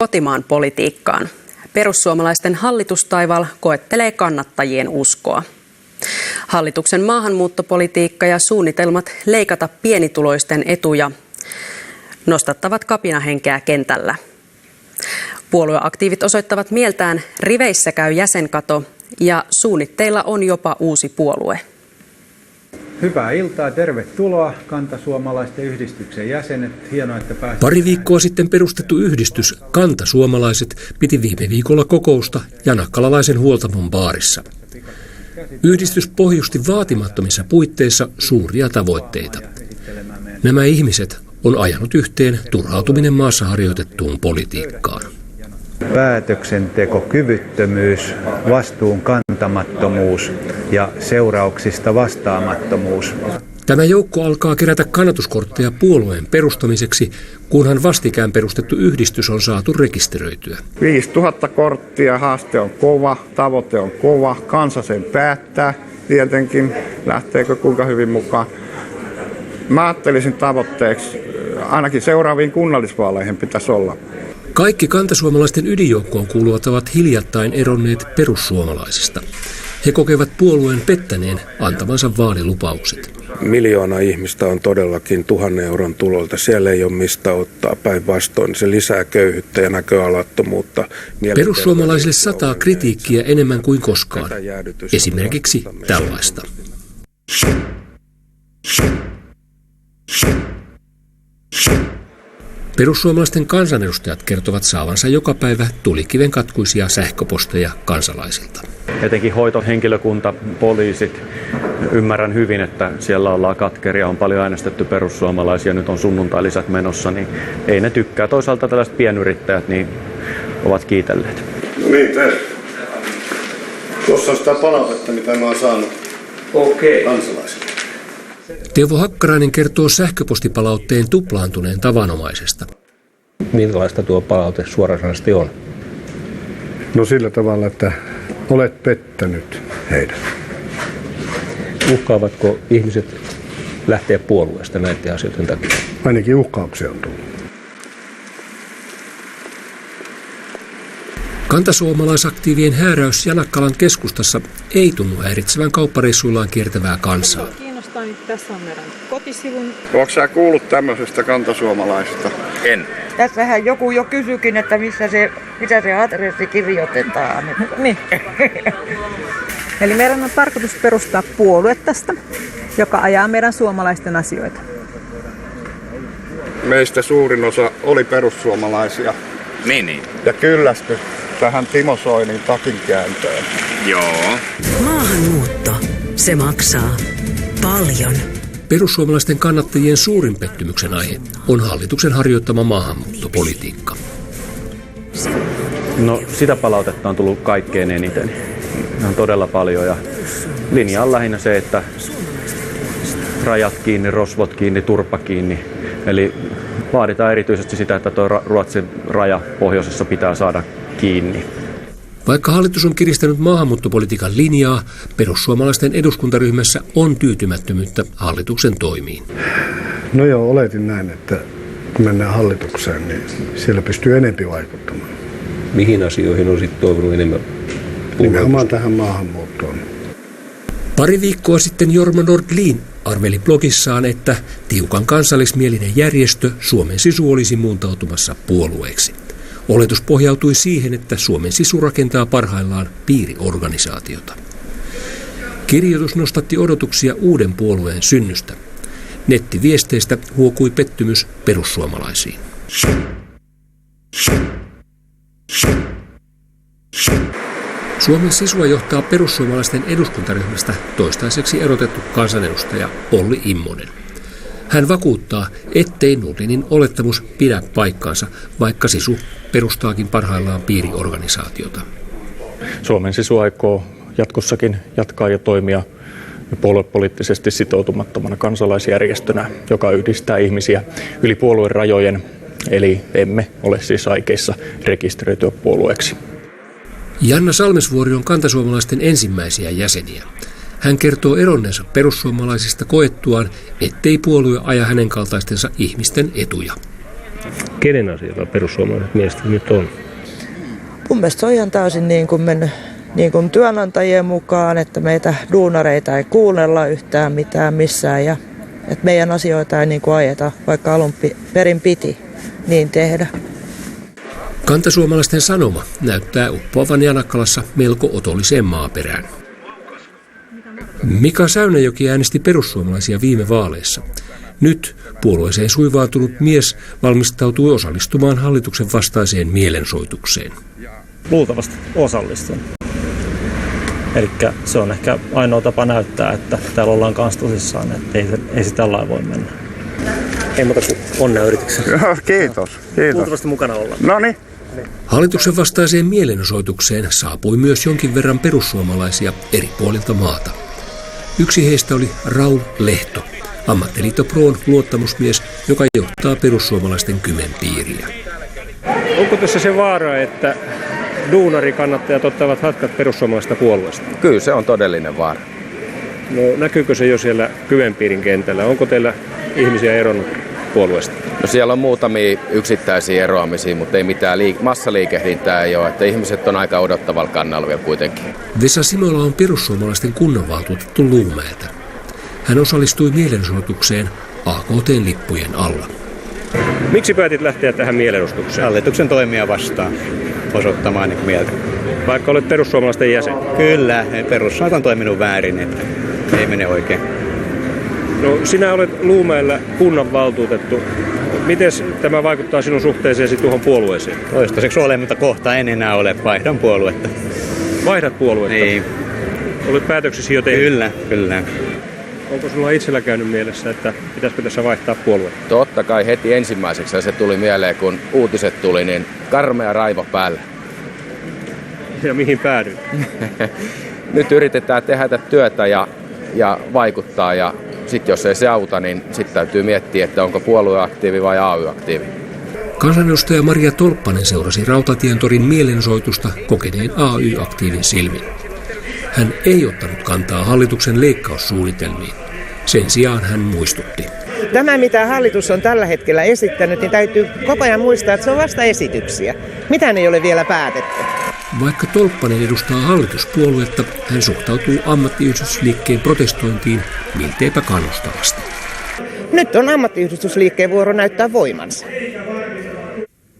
Kotimaan politiikkaan. Perussuomalaisten hallitustaival koettelee kannattajien uskoa. Hallituksen maahanmuuttopolitiikka ja suunnitelmat leikata pienituloisten etuja nostattavat kapinahenkeä kentällä. Puolueaktiivit osoittavat mieltään, riveissä käy jäsenkato ja suunnitteilla on jopa uusi puolue. Hyvää iltaa, tervetuloa Kantasuomalaisten yhdistyksen jäsenet. Hienoa, että pääsette. Pari viikkoa sitten perustettu yhdistys Kantasuomalaiset piti viime viikolla kokousta janakkalalaisen Huoltamon baarissa. Yhdistys pohjusti vaatimattomissa puitteissa suuria tavoitteita. Nämä ihmiset on ajanut yhteen turhautuminen maassa harjoitettuun politiikkaan. Päätöksentekokyvyttömyys, vastuun kantamattomuus ja seurauksista vastaamattomuus. Tämä joukko alkaa kerätä kannatuskortteja puolueen perustamiseksi, kunhan vastikään perustettu yhdistys on saatu rekisteröityä. 5000 korttia, haaste on kova, tavoite on kova, kansa sen päättää tietenkin, lähteekö kuinka hyvin mukaan. Mä ajattelisin tavoitteeksi, ainakin seuraaviin kunnallisvaaleihin pitäisi olla. Kaikki kantasuomalaisten ydinjoukkoon kuuluvat ovat hiljattain eronneet perussuomalaisista. He kokevat puolueen pettäneen antamansa vaalilupaukset. 1 000 000 ihmistä on todellakin 1 000 euron tulolta. Siellä ei ole mistä ottaa, päinvastoin. Se lisää köyhyyttä ja näköalattomuutta. Perussuomalaisille sataa kritiikkiä enemmän kuin koskaan. Esimerkiksi tällaista. Perussuomalaisten kansanedustajat kertovat saavansa joka päivä tulikiven katkuisia sähköposteja kansalaisilta. Etenkin hoitohenkilökunta, poliisit, ymmärrän hyvin, että siellä ollaan katkeria, on paljon äänestetty perussuomalaisia, nyt on sunnuntailisät menossa, niin ei ne tykkää. Toisaalta tällaiset pienyrittäjät niin ovat kiitelleet. No niin, terve. Tuossa on sitä palautetta, mitä mä oon saanut kansalaisille. Teuvo Hakkarainen kertoo sähköpostipalautteen tuplaantuneen tavanomaisesta. Minkälaista tuo palaute suorasanaisesti on? No sillä tavalla, että olet pettänyt heidät. Uhkaavatko ihmiset lähteä puolueesta näiden asioiden takia? Ainakin uhkauksia on tullut. Kantasuomalaisaktiivien hääräys Janakkalan keskustassa ei tunnu häiritsevän kauppareissuillaan kiertävää kansaa. Tässä on meidän kotisivun. Oletko sä kuullut tämmöisestä kantasuomalaisesta? En. Tässähän joku jo kysyikin, että mitä se adressi kirjoitetaan. Niin. Eli meidän on tarkoitus perustaa puolue tästä, joka ajaa meidän suomalaisten asioita. Meistä suurin osa oli perussuomalaisia. Niin. Ja kyllästyi tähän Timo Soinin takinkääntöön. Joo. Maahanmuutto. Se maksaa paljon. Perussuomalaisten kannattajien suurin pettymyksen aihe on hallituksen harjoittama maahanmuuttopolitiikka. No sitä palautetta on tullut kaikkein eniten. Ne on todella paljon ja linja on lähinnä se, että rajat kiinni, rosvot kiinni, turpa kiinni. Eli vaaditaan erityisesti sitä, että tuo Ruotsin raja pohjoisessa pitää saada kiinni. Vaikka hallitus on kiristänyt maahanmuuttopolitiikan linjaa, perussuomalaisten eduskuntaryhmässä on tyytymättömyyttä hallituksen toimiin. No joo, oletin näin, että kun mennään hallitukseen, niin siellä pystyy enempi vaikuttamaan. Mihin asioihin on sitten toivonut enemmän? Nimenomaan tähän maahanmuuttoon. Pari viikkoa sitten Jorma Nordlin arveli blogissaan, että tiukan kansallismielinen järjestö Suomen Sisu olisi muuntautumassa puolueeksi. Oletus pohjautui siihen, että Suomen Sisu rakentaa parhaillaan piiriorganisaatiota. Kirjoitus nostatti odotuksia uuden puolueen synnystä. Nettiviesteistä huokui pettymys perussuomalaisiin. Suomen Sisua johtaa perussuomalaisten eduskuntaryhmästä toistaiseksi erotettu kansanedustaja Olli Immonen. Hän vakuuttaa, ettei Nordlinin olettamus pidä paikkaansa, vaikka Sisu perustaakin parhaillaan piiriorganisaatiota. Suomen Sisu aikoo jatkossakin jatkaa ja toimia puoluepoliittisesti sitoutumattomana kansalaisjärjestönä, joka yhdistää ihmisiä yli puolueen rajojen, eli emme ole siis aikeissa rekisteröityä puolueeksi. Janna Salmesvuori on kantasuomalaisten ensimmäisiä jäseniä. Hän kertoo eronneensa perussuomalaisista koettuaan, ettei puolue aja hänen kaltaistensa ihmisten etuja. Kenen asialla perussuomalaiset mielestä nyt on? Mun mielestä se on ihan täysin niin kuin mennyt niin kuin työnantajien mukaan, että meitä duunareita ei kuunnella yhtään mitään missään ja että meidän asioita ei niin kuin ajeta, vaikka alun perin piti niin tehdä. Kantasuomalaisten sanoma näyttää uppoavan Janakkalassa melko otolliseen maaperään. Mika Säynäjoki äänesti perussuomalaisia viime vaaleissa. Nyt puolueeseen suivautunut mies valmistautui osallistumaan hallituksen vastaiseen mielensoitukseen. Luultavasti osallistun. Eli se on ehkä ainoa tapa näyttää, että täällä ollaan kanssa tosissaan, että ei se tällä voi mennä. Ei muuta kuin onnea yrityksessä. Kiitos. Luultavasti mukana ollaan. Noniin. Hallituksen vastaiseen mielenosoitukseen saapui myös jonkin verran perussuomalaisia eri puolilta maata. Yksi heistä oli Raul Lehto, Ammattiliitto Proon luottamusmies, joka johtaa perussuomalaisten Kymenpiiriä. Onko tässä se vaara, että duunarikannattajat ottavat hatkat perussuomalaisesta puolueesta? Kyllä se on todellinen vaara. No, näkyykö se jo siellä Kymenpiirin kentällä? Onko teillä ihmisiä eronnut puolueesta? No siellä on muutamia yksittäisiä eroamisia, mutta ei mitään massaliikehdintää ei ole. Että ihmiset on aika odottavalla kannalla vielä kuitenkin. Vesa Simola on perussuomalaisten kunnanvaltuutettu Luumäeltä. Hän osallistui mielenosoitukseen AKT-lippujen alla. Miksi päätit lähteä tähän mielenosoitukseen? Hallituksen toimia vastaan osoittamaan mieltä. Vaikka olet perussuomalaisten jäsen? Kyllä, perussuomalaiset on toiminut väärin, että ei mene oikein. No, sinä olet Luumäellä kunnanvaltuutettu. Miten tämä vaikuttaa sinun suhteeseesi tuohon puolueeseen? Toistaiseksi olen, mutta kohta en enää ole. Vaihdan puoluetta. Vaihdat puoluetta? Niin. Olet päätöksesi jo tehnyt? Kyllä. Onko sinulla itsellä käynyt mielessä, että pitäisikö tässä vaihtaa puoluetta? Totta kai heti ensimmäiseksi se tuli mieleen, kun uutiset tuli, niin karmea raivo päällä. Ja mihin päädyit? Nyt yritetään tehdä työtä ja vaikuttaa ja sitten jos ei se auta, niin sitten täytyy miettiä, että onko puolueaktiivi vai AY-aktiivi. Kansanedustaja Maria Tolppanen seurasi Rautatientorin mielenosoitusta kokeneen AY-aktiivin silmin. Hän ei ottanut kantaa hallituksen leikkaussuunnitelmiin. Sen sijaan hän muistutti. Tämä, mitä hallitus on tällä hetkellä esittänyt, niin täytyy koko ajan muistaa, että se on vasta esityksiä. Mitään ei ole vielä päätetty. Vaikka Tolppanen edustaa hallituspuoluetta, hän suhtautuu ammattiyhdistysliikkeen protestointiin milteipä kannustavasti. Nyt on ammattiyhdistysliikkeen vuoro näyttää voimansa.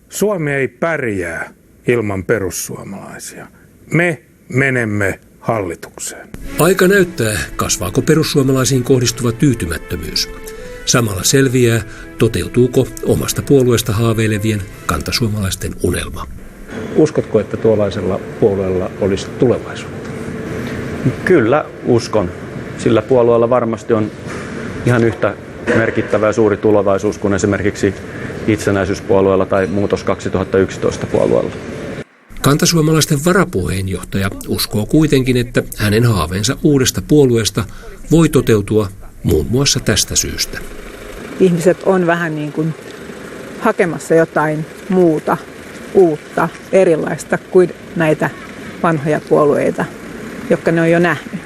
Suomi ei pärjää ilman perussuomalaisia. Me menemme hallitukseen. Aika näyttää, kasvaako perussuomalaisiin kohdistuva tyytymättömyys. Samalla selviää, toteutuuko omasta puolueesta haaveilevien kantasuomalaisten unelma. Uskotko, että tuollaisella puolueella olisi tulevaisuutta? Kyllä uskon. Sillä puolueella varmasti on ihan yhtä merkittävä ja suuri tulevaisuus kuin esimerkiksi itsenäisyyspuolueella tai muutos 2011 puolueella. Kantasuomalaisten varapuheenjohtaja uskoo kuitenkin, että hänen haaveensa uudesta puolueesta voi toteutua muun muassa tästä syystä. Ihmiset on vähän niin kuin hakemassa jotain muuta, uutta, erilaista kuin näitä vanhoja puolueita, jotka ne on jo nähnyt.